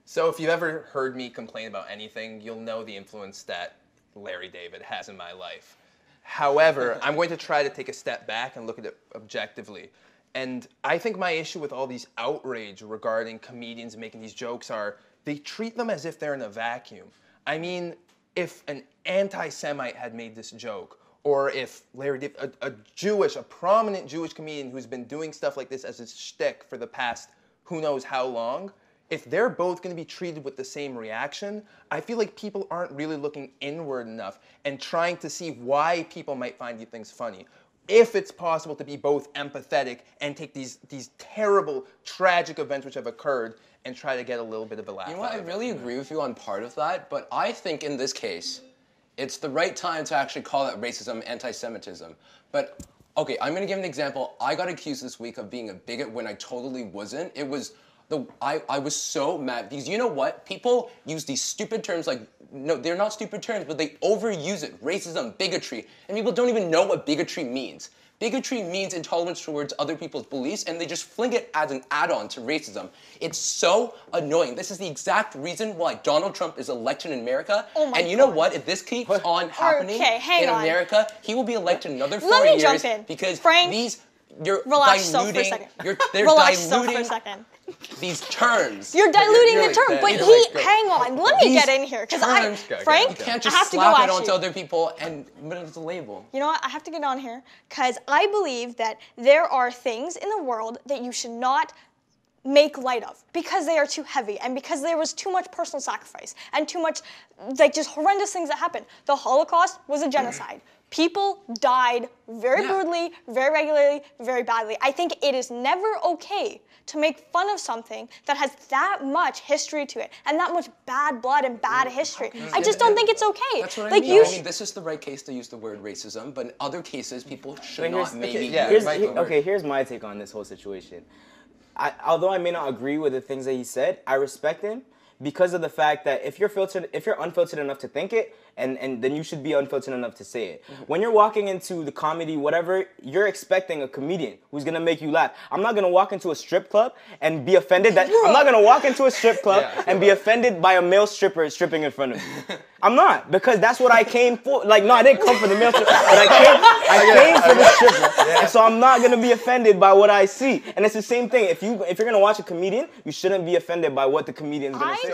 So if you've ever heard me complain about anything, you'll know the influence that Larry David has in my life. However, I'm going to try to take a step back and look at it objectively. And I think my issue with all these outrage regarding comedians making these jokes are they treat them as if they're in a vacuum. I mean, if an anti-Semite had made this joke, or if Larry David, a prominent Jewish comedian who's been doing stuff like this as his shtick for the past who knows how long, if they're both going to be treated with the same reaction, I feel like people aren't really looking inward enough and trying to see why people might find these things funny. If it's possible to be both empathetic and take these terrible, tragic events which have occurred and try to get a little bit of a laugh out of it. You know what, I really agree with you on part of that, but I think in this case, it's the right time to actually call it racism, anti-Semitism. But, okay, I'm gonna give an example. I got accused this week of being a bigot when I totally wasn't. It was, I was so mad because you know what? People use these stupid terms like, no, they're not stupid terms, but they overuse it. Racism, bigotry, and people don't even know what bigotry means. Bigotry means intolerance towards other people's beliefs, and they just fling it as an add-on to racism. It's so annoying. This is the exact reason why Donald Trump is elected in America. Oh my and you know God. what? If this keeps on happening in America, he will be elected another 4 years. Let me jump in. Because Frank, you're relax diluting. yourself for a second. They're relax yourself diluting for a second. these terms. You're diluting You're the term, like but hang on. Let me get in here, because Frank, You can't I just have to go slap at it onto you. other people and put it as a label. You know what? I have to get on here, because I believe that there are things in the world that you should not make light of because they are too heavy and because there was too much personal sacrifice and too much, like, just horrendous things that happened. The Holocaust was a genocide. People died very brutally, very regularly, very badly. I think it is never okay to make fun of something that has that much history to it and that much bad blood and bad history. I just don't think it's okay. That's what like I mean. This is the right case to use the word racism, but in other cases, people should not maybe. Here's my take on this whole situation. Although I may not agree with the things that he said, I respect him because of the fact that if you're unfiltered enough to think it, and then you should be unfiltered enough to say it. When you're walking into the comedy, whatever, you're expecting a comedian who's gonna make you laugh. I'm not gonna walk into a strip club and be offended that I'm not gonna walk into a strip club and be offended by a male stripper stripping in front of me. I'm not, because that's what I came for. Like, no, I didn't come for the male stripper, but I came for the stripper. And so I'm not gonna be offended by what I see. And it's the same thing. If you're gonna watch a comedian, you shouldn't be offended by what the comedian's gonna say.